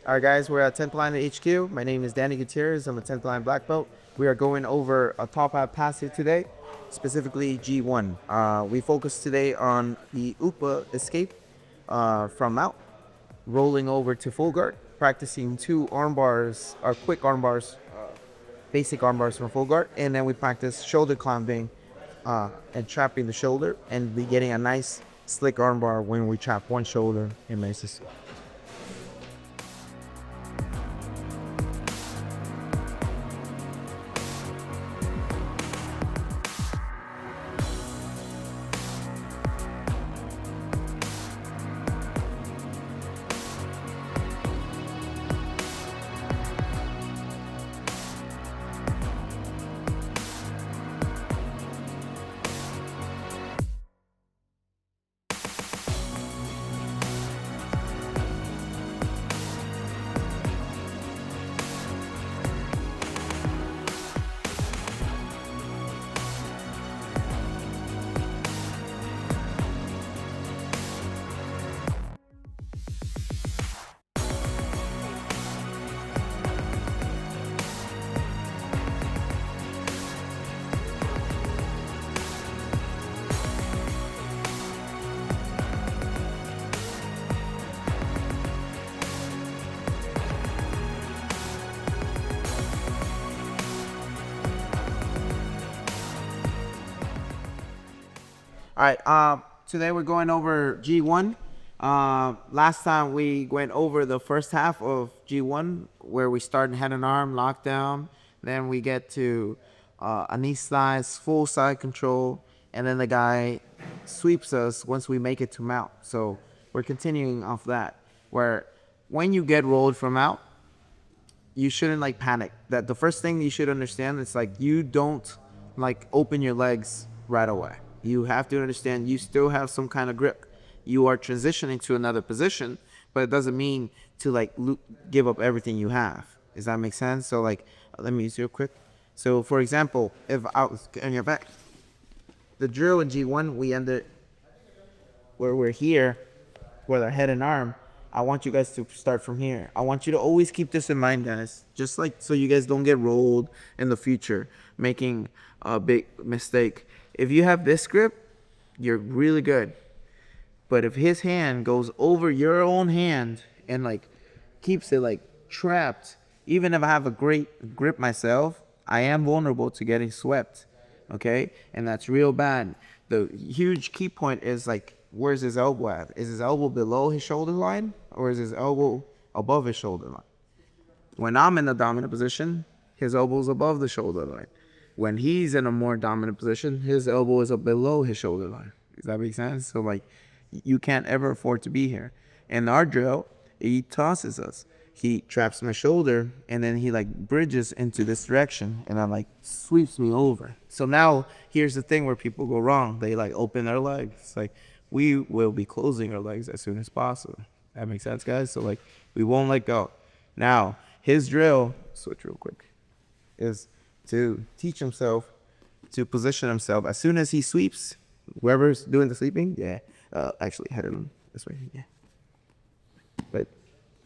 All right, guys, we're at 10th Line at HQ. My name is Danny Gutierrez. I'm a 10th Line black belt. We are going over a top half passive today, specifically G1. We focus today on the UPA escape from mount, rolling over to full guard, practicing two arm bars, or quick arm bars, basic arm bars from full guard, and then we practice shoulder climbing and trapping the shoulder, and be getting a nice slick arm bar when we trap one shoulder in Maces. All right. Today we're going over G1. Last time we went over the first half of G1, where we start in head and arm lockdown. Then we get to a knee slice, full side control, and then the guy sweeps us once we make it to mount. So we're continuing off that. Where when you get rolled from out, you shouldn't like panic. That the first thing you should understand is like you don't like open your legs right away. You have to understand you still have some kind of grip. You are transitioning to another position, but it doesn't mean to like give up everything you have. Does that make sense? So like, let me use it real quick. So for example, if I was on your back, the drill in G1, we ended where we're here with our head and arm. I want you guys to start from here. I want you to always keep this in mind, guys. Just like so you guys don't get rolled in the future, making a big mistake. If you have this grip, you're really good. But if his hand goes over your own hand and like keeps it like trapped, even if I have a great grip myself, I am vulnerable to getting swept. Okay? And that's real bad. The huge key point is like, where's his elbow at? Is his elbow below his shoulder line or is his elbow above his shoulder line? When I'm in the dominant position, his elbow's above the shoulder line. When he's in a more dominant position, his elbow is below his shoulder line. Does that make sense? So like, you can't ever afford to be here. In our drill, he tosses us. He traps my shoulder and then he like bridges into this direction and then like sweeps me over. So now here's the thing where people go wrong. They like open their legs. It's like we will be closing our legs as soon as possible. That makes sense, guys? So like we won't let go. Now his drill, switch real quick, is to teach himself to position himself as soon as he sweeps, whoever's doing the sweeping, actually head him this way, but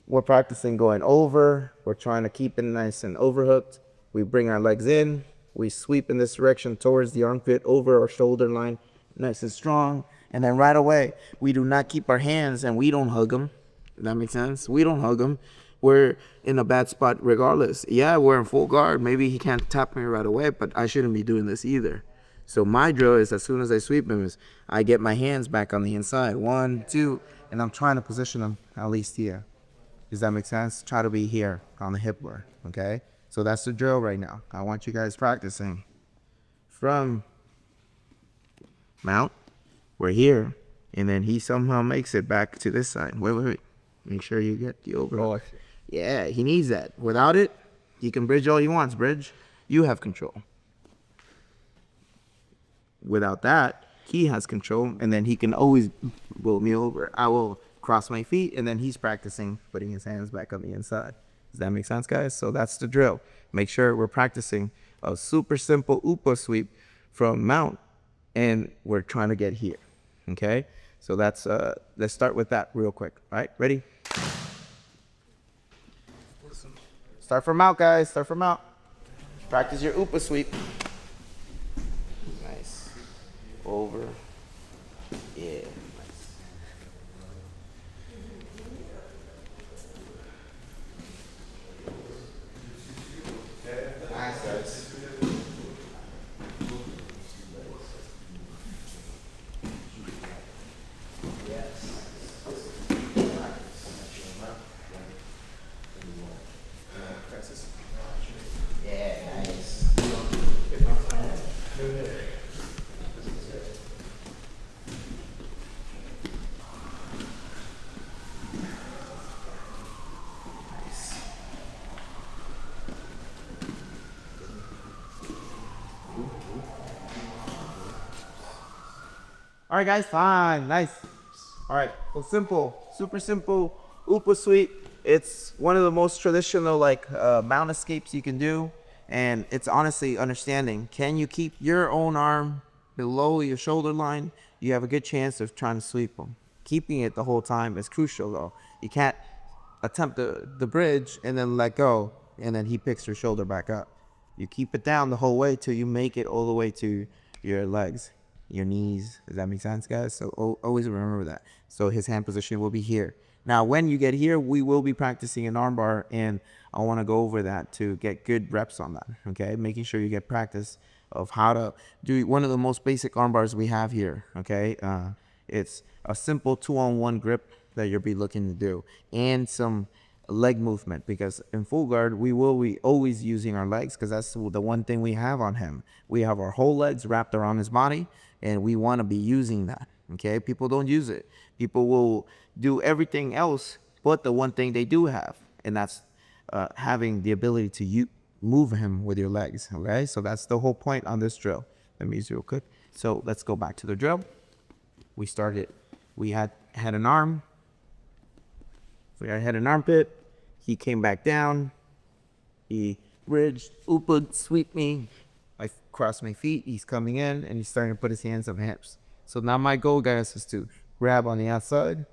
we're practicing going over. We're trying to keep it nice and overhooked. We bring our legs in, we sweep in this direction towards the armpit, over our shoulder line, nice and strong, and then right away we do not keep our hands and we don't hug them. Does that make sense? We don't hug them. We're in a bad spot regardless. Yeah, we're in full guard. Maybe he can't tap me right away, but I shouldn't be doing this either. So my drill is as soon as I sweep him is I get my hands back on the inside. 1, 2, and I'm trying to position them at least here. Does that make sense? Try to be here on the hip bar, okay? So that's the drill right now. I want you guys practicing. From mount, we're here, and then he somehow makes it back to this side. Wait. Make sure you get the over. Oh, yeah, he needs that. Without it, he can bridge all he wants. Bridge, you have control. Without that, he has control, and then he can always roll me over. I will cross my feet, and then he's practicing putting his hands back on the inside. Does that make sense, guys? So that's the drill. Make sure we're practicing a super simple UPA sweep from mount, and we're trying to get here, okay? So that's let's start with that real quick. All right, ready? Start from out, guys. Start from out. Practice your upa sweep. Nice. Over. Yeah. Nice, guys. Yeah, nice. All right, guys, fine, nice. All right, well, simple, super simple upa sweep. It's one of the most traditional mount escapes you can do, and it's honestly understanding. Can you keep your own arm below your shoulder line? You have a good chance of trying to sweep them. Keeping it the whole time is crucial, though. You can't attempt the bridge and then let go, and then he picks your shoulder back up. You keep it down the whole way till you make it all the way to your legs, your knees. Does that make sense, guys? So always remember that. So his hand position will be here. Now, when you get here, we will be practicing an armbar, and I want to go over that to get good reps on that, okay? Making sure you get practice of how to do one of the most basic armbars we have here, okay? It's a simple 2-on-1 grip that you'll be looking to do, and some leg movement, because in full guard we will be always using our legs, because that's the one thing we have on him. We have our whole legs wrapped around his body, and we want to be using that, okay? People don't use it. People will do everything else but the one thing they do have, and that's having the ability to move him with your legs, okay? So that's the whole point on this drill. Let me use it real quick. So let's go back to the drill. We had an arm. So I had an armpit. He came back down. He bridged, upa, sweep me. I crossed my feet. He's coming in, and he's starting to put his hands on my hips. So now my goal, guys, is to grab on the outside,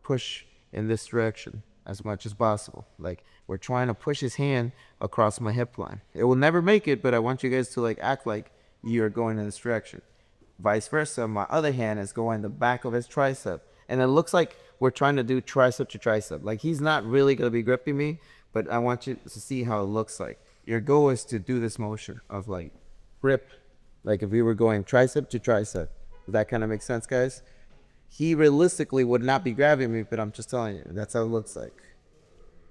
push in this direction as much as possible. Like, we're trying to push his hand across my hip line. It will never make it, but I want you guys to act like you're going in this direction. Vice versa, my other hand is going the back of his tricep. And it looks like we're trying to do tricep to tricep. Like, he's not really going to be gripping me, but I want you to see how it looks like. Your goal is to do this motion of grip, like if we were going tricep to tricep. Does that kind of make sense, guys? He realistically would not be grabbing me, but I'm just telling you, that's how it looks like.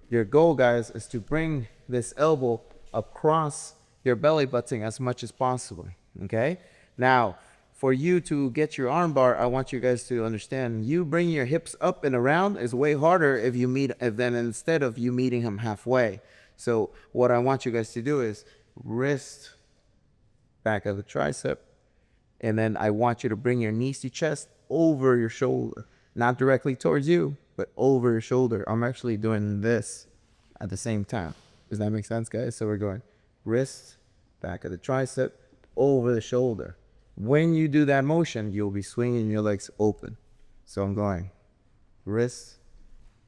Your goal, guys, is to bring this elbow across your belly button as much as possible, okay? Now, for you to get your armbar, I want you guys to understand, you bring your hips up and around is way harder than instead of you meeting him halfway. So what I want you guys to do is wrist, back of the tricep, and then I want you to bring your knees to chest over your shoulder, not directly towards you, but over your shoulder. I'm actually doing this at the same time. Does that make sense, guys? So we're going wrist, back of the tricep, over the shoulder. When you do that motion, you'll be swinging your legs open. So I'm going wrist,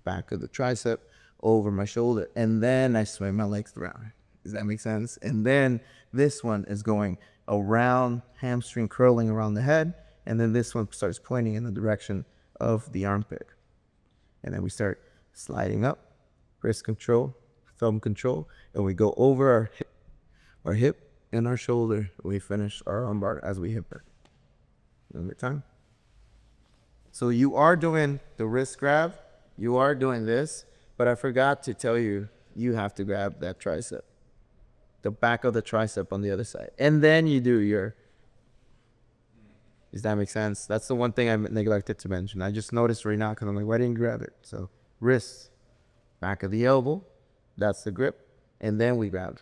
back of the tricep, over my shoulder, and then I swing my legs around. Does that make sense? And then this one is going around, hamstring curling around the head, and then this one starts pointing in the direction of the armpit. And then we start sliding up, wrist control, thumb control, and we go over our hip and our shoulder. We finish our armbar as we hip it. Another time. So you are doing the wrist grab, you are doing this, but I forgot to tell you, you have to grab that tricep, the back of the tricep on the other side, and then you do your. Does that make sense? That's the one thing I neglected to mention. I just noticed right now because I'm like, why didn't you grab it? So wrist, back of the elbow, that's the grip, and then we grab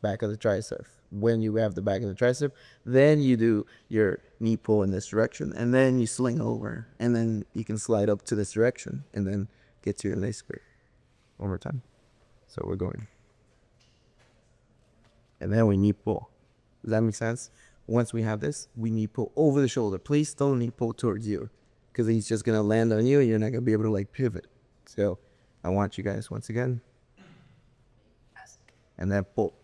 back of the tricep. When you have the back of the tricep, then you do your knee pull in this direction, and then you sling over, and then you can slide up to this direction, and then get to your lace grip. One more time. So we're going. And then we knee pull. Does that make sense? Once we have this, we knee pull over the shoulder. Please don't knee pull towards you, because he's just going to land on you, and you're not going to be able to pivot. So I want you guys, once again, and then pull.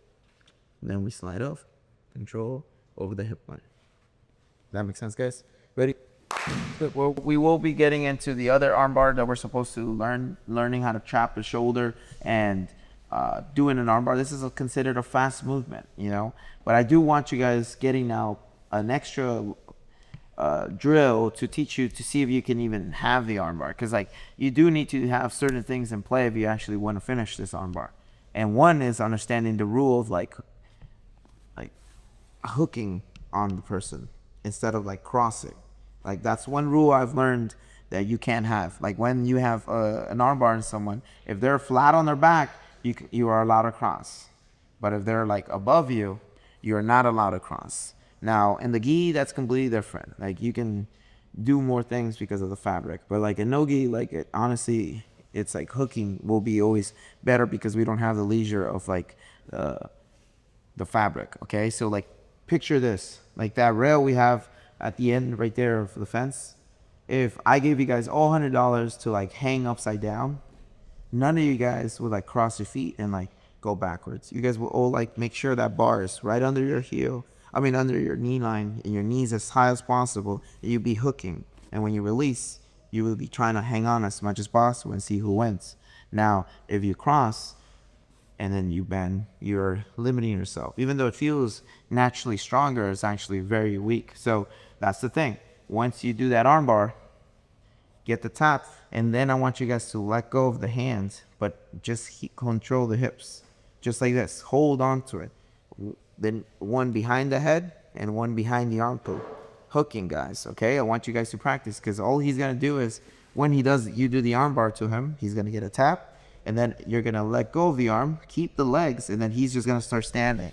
And then we slide off, control over the hip line. That makes sense, guys? Ready? Good. Well, we will be getting into the other armbar that we're supposed to learning how to trap the shoulder and doing an armbar. This is considered a fast movement, you know. But I do want you guys getting now an extra drill to teach you to see if you can even have the armbar, because like you do need to have certain things in play if you actually want to finish this armbar. And one is understanding the rule of like hooking on the person instead of like crossing. Like that's one rule I've learned that you can't have. Like when you have an armbar on someone, if they're flat on their back, you are allowed to cross. But if they're like above you, you're not allowed to cross. Now in the gi, that's completely different. Like you can do more things because of the fabric. But like in no gi, like honestly, it's like hooking will be always better because we don't have the leisure of like the fabric. Okay, so like picture this, like that rail we have at the end right there of the fence. If I gave you guys all $100 to like hang upside down, none of you guys would like cross your feet and like go backwards. You guys will all like make sure that bar is right under your heel. I mean under your knee line, and your knees as high as possible. You'll be hooking, and when you release, you will be trying to hang on as much as possible and see who wins. Now, if you cross and then you bend, you're limiting yourself. Even though it feels naturally stronger, it's actually very weak. So that's the thing. Once you do that armbar, get the tap, and then I want you guys to let go of the hands, but just control the hips. Just like this. Hold on to it. Then one behind the head and one behind the armpit. Hooking, guys, okay? I want you guys to practice, because all he's going to do is when you do the armbar to him, he's going to get a tap, and then you're going to let go of the arm, keep the legs, and then he's just going to start standing.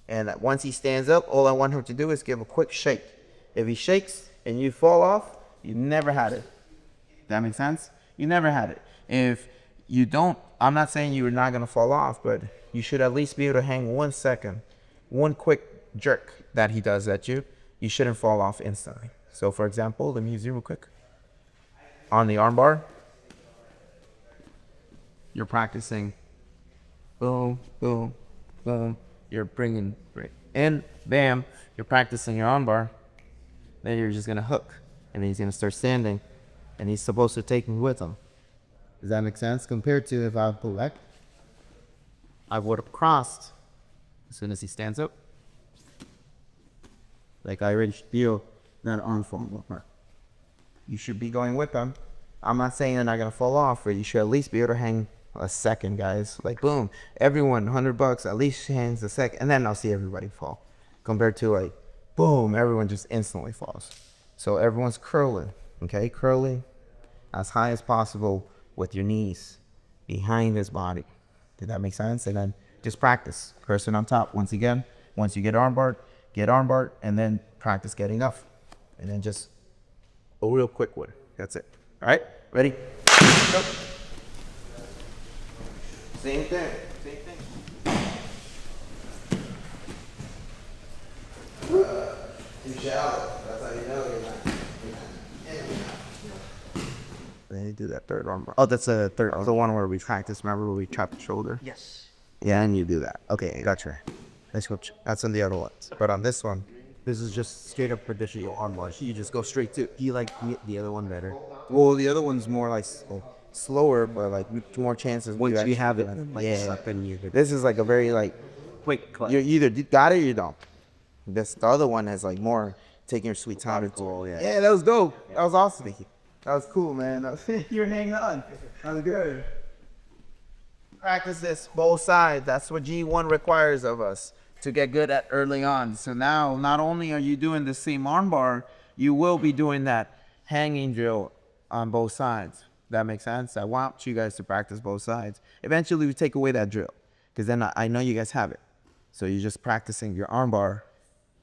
And once he stands up, all I want him to do is give a quick shake. If he shakes and you fall off, you never had it. That makes sense? You never had it. If you don't, I'm not saying you're not going to fall off, but you should at least be able to hang 1 second. One quick jerk that he does at you, you shouldn't fall off instantly. So for example, let me use you real quick. On the armbar, you're practicing. Boom, boom, boom. You're bringing in, bam. You're practicing your armbar. Then you're just gonna hook, and then he's gonna start standing, and he's supposed to take me with him. Does that make sense? Compared to if I pull back, I would have crossed as soon as he stands up. Like I already feel that arm fall apart. You should be going with them. I'm not saying they're not gonna fall off, but you should at least be able to hang a second, guys. Like boom, everyone, $100 at least hangs a second, and then I'll see everybody fall. Compared to like, boom, everyone just instantly falls. So everyone's curling, okay? Curling as high as possible with your knees behind his body. Did that make sense? And then just practice. Person on top. Once again, once you get armbarred, and then practice getting up. And then just a real quick one. That's it. All right? Ready? Go. Same thing. Same thing. Too shallow. That's how you know you're not. Then you do that third arm. Oh, that's the third. The one where we practice. Remember where we trap the shoulder? Yes. Yeah, and you do that. Okay, gotcha. Let's go. That's on the other ones. But on this one, This is just straight up traditional armbar. You just go straight to. you like the other one better. Well, the other one's more like Slower, but like more chances. once you have it, actually- like yeah. then you could This is like a very like quick clap. you either got it or you don't. The other one has like more taking your sweet time into Cool, it. yeah. Yeah, that was dope. That was awesome. That was cool, man. You were hanging on. That was good. Practice this both sides. That's what G1 requires of us to get good at early on. So now, not only are you doing the same armbar, you will be doing that hanging drill on both sides. That makes sense? I want you guys to practice both sides. Eventually, we take away that drill, because then I know you guys have it. So you're just practicing your armbar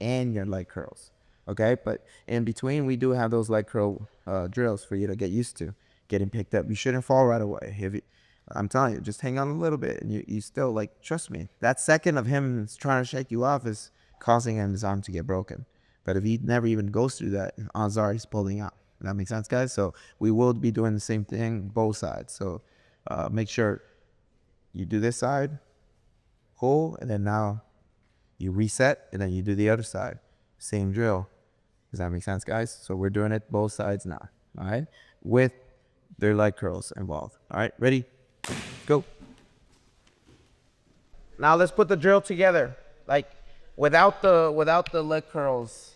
and your leg curls. Okay? But in between, we do have those leg curl drills for you to get used to getting picked up. You shouldn't fall right away. I'm telling you, just hang on a little bit, and you still, like, trust me. That second of him trying to shake you off is causing his arm to get broken. But if he never even goes through that, odds are he's pulling out. That makes sense, guys? So we will be doing the same thing both sides. So make sure you do this side, pull, and then now you reset, and then you do the other side. Same drill. Does that make sense, guys? So we're doing it both sides now, all right? With their leg curls involved. All right, ready? Go. Now let's put the drill together, like without the leg curls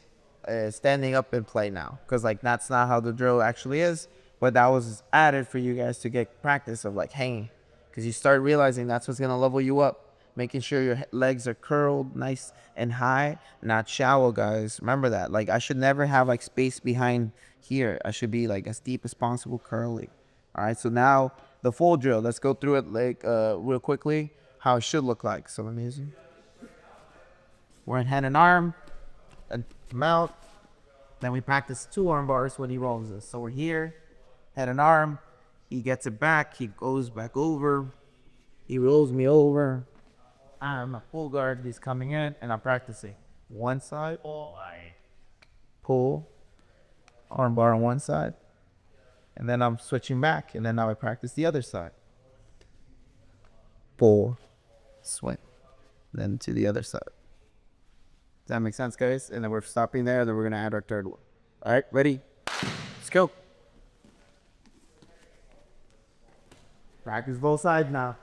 standing up in play now, because like that's not how the drill actually is. But that was added for you guys to get practice of like hanging, because you start realizing that's what's gonna level you up, making sure your legs are curled nice and high, not shallow, guys. Remember that. Like I should never have like space behind here. I should be like as deep as possible curling. All right. So now the full drill. Let's go through it like real quickly how it should look like. So let me see. We're in hand and arm, and mount. Then we practice 2 arm bars when he rolls us. So we're here, head and arm. He gets it back. He goes back over. He rolls me over. I'm a full guard. He's coming in, and I'm practicing. One side, pull, arm bar on one side. And then I'm switching back, and then now I practice the other side. Pull, swing, then to the other side. Does that make sense, guys? And then we're stopping there, then we're gonna add our third one. All right, ready? Let's go. Practice both sides now.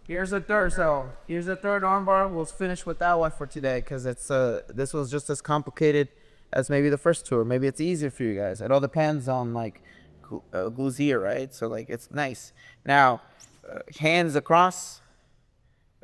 Here's a third, so here's a third armbar. We'll finish with that one for today, because it's this was just as complicated as maybe the first two, or maybe it's easier for you guys. It all depends on like Gutierrez, right? So like it's nice. Now, hands across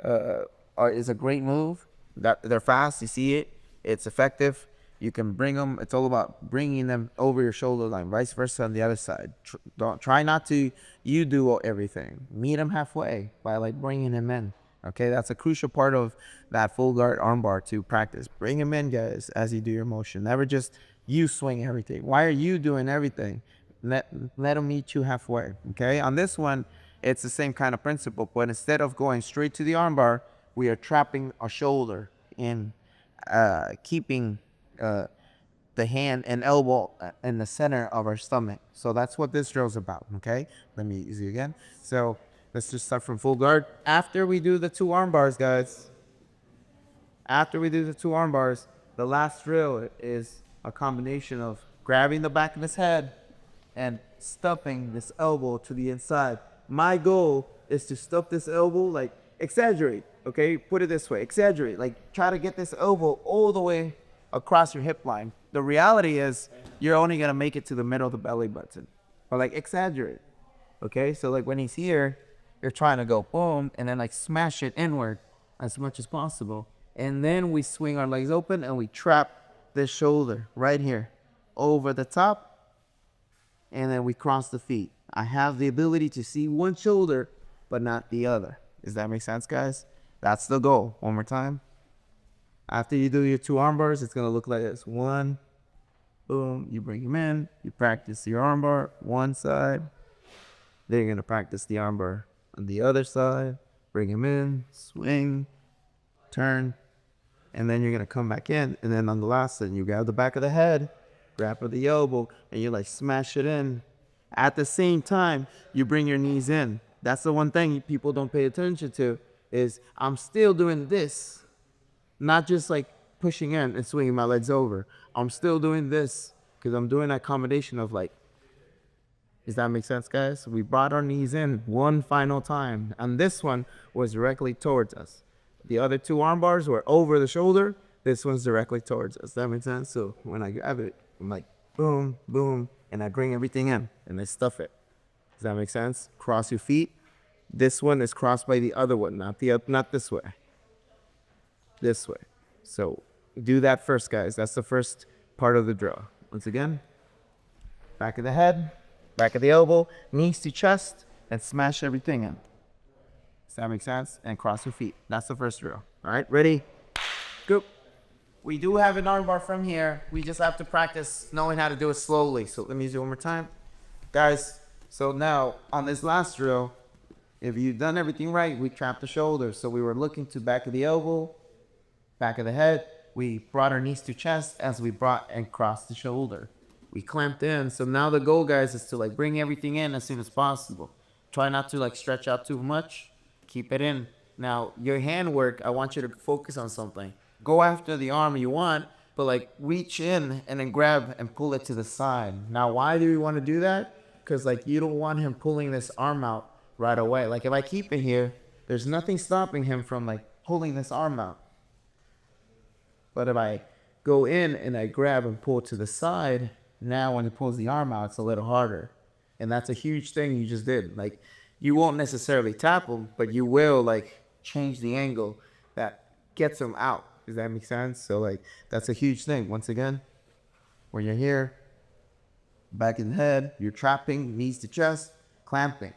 is a great move. That they're fast. You see it. It's effective. You can bring them. It's all about bringing them over your shoulder line. Vice versa on the other side. Don't try not to you do everything. Meet them halfway by like bringing them in. Okay, that's a crucial part of that full guard armbar to practice. Bring them in, guys, as you do your motion. Never just you swing everything. Why are you doing everything? Let them meet you halfway. Okay, on this one, it's the same kind of principle, but instead of going straight to the armbar, we are trapping our shoulder in keeping the hand and elbow in the center of our stomach. So that's what this drill is about, okay? Let me use it again. So let's just start from full guard. After we do the 2 arm bars, guys, after we do the 2 arm bars, the last drill is a combination of grabbing the back of his head and stuffing this elbow to the inside. My goal is to stuff this elbow, like exaggerate, okay? Put it this way, exaggerate. Like try to get this elbow all the way across your hip line. The reality is you're only gonna make it to the middle of the belly button, but like exaggerate, okay? So like when he's here, you're trying to go boom and then like smash it inward as much as possible. And then we swing our legs open and we trap this shoulder right here over the top, and then we cross the feet. I have the ability to see one shoulder, but not the other. Does that make sense, guys? That's the goal. One more time. After you do your 2 arm bars, it's going to look like this. 1, boom, you bring him in. You practice your arm bar, one side. Then you're going to practice the arm bar on the other side. Bring him in, swing, turn. And then you're going to come back in. And then on the last one, you grab the back of the head, grab for the elbow, and you like smash it in. At the same time, you bring your knees in. That's the one thing people don't pay attention to, is I'm still doing this, not just like pushing in and swinging my legs over. I'm still doing this because I'm doing that combination of like, does that make sense, guys? We brought our knees in one final time, and this one was directly towards us. The other 2 arm bars were over the shoulder. This one's directly towards us. That makes sense? So when I grab it, I'm like, boom, boom, and I bring everything in, and I stuff it. Does that make sense? Cross your feet. This one is crossed by the other one, not this way. This way. So do that first, guys. That's the first part of the drill. Once again, back of the head, back of the elbow, knees to chest, and smash everything in. Does that make sense? And cross your feet. That's the first drill. All right, ready? Go. We do have an armbar from here. We just have to practice knowing how to do it slowly. So let me use it one more time. Guys, so now on this last drill, if you've done everything right, we trapped the shoulder. So we were looking to back of the elbow, back of the head. We brought our knees to chest as we brought and crossed the shoulder. We clamped in. So now the goal, guys, is to like bring everything in as soon as possible. Try not to like stretch out too much. Keep it in. Now, your hand work, I want you to focus on something. Go after the arm you want, but like reach in and then grab and pull it to the side. Now, why do we want to do that? Because like you don't want him pulling this arm out right away. Like if I keep it here, there's nothing stopping him from like pulling this arm out. But if I go in and I grab and pull to the side, now when he pulls the arm out, it's a little harder. And that's a huge thing you just did. Like you won't necessarily tap him, but you will like change the angle that gets him out. Does that make sense? So like that's a huge thing. Once again, when you're here, back in the head, you're trapping, knees to chest, clamping.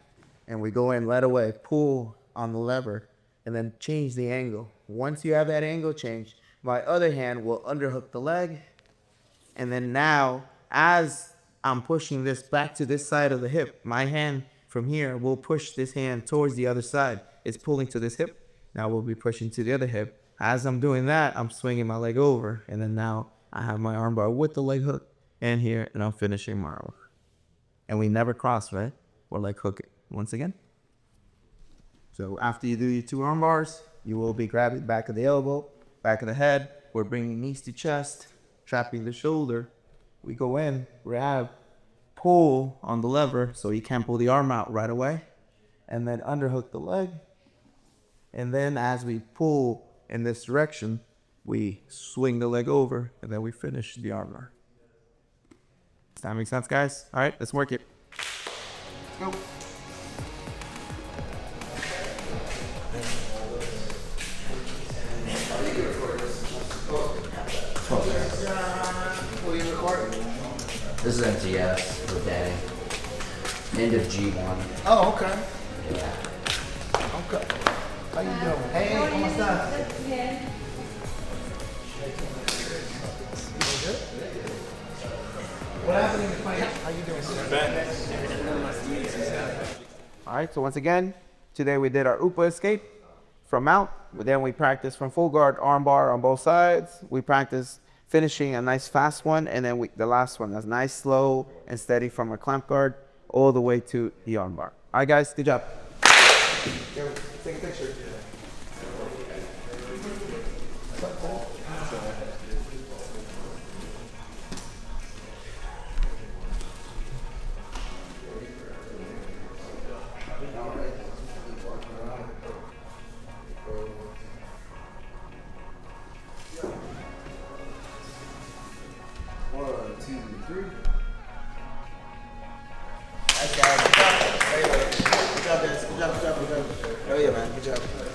And we go in right away, pull on the lever, and then change the angle. Once you have that angle changed, my other hand will underhook the leg. And then now, as I'm pushing this back to this side of the hip, my hand from here will push this hand towards the other side. It's pulling to this hip. Now we'll be pushing to the other hip. As I'm doing that, I'm swinging my leg over. And then now I have my arm bar with the leg hook and here, and I'm finishing my arm. And we never cross, right? Or leg hook it once again. So after you do your 2 arm bars, you will be grabbing back of the elbow, back of the head. We're bringing knees to chest, trapping the shoulder. We go in, grab, pull on the lever so you can't pull the arm out right away. And then underhook the leg. And then as we pull in this direction, we swing the leg over and then we finish the arm bar. Does that make sense, guys? All right, let's work it. Go. This is MTS for Danny. End of G1. Oh, okay. Yeah. Okay. How you doing? Hey, ¿cómo estás? What happened in the fight? How you doing, sir? All right, so once again, today we did our UPA escape from mount. Then we practiced from full guard arm bar on both sides. We practiced finishing a nice fast one, and then the last one, that's nice, slow, and steady from a clamp guard all the way to the arm bar. All right, guys, good job. Take a picture. Good job, guys. Good job. Oh yeah, man. Good job.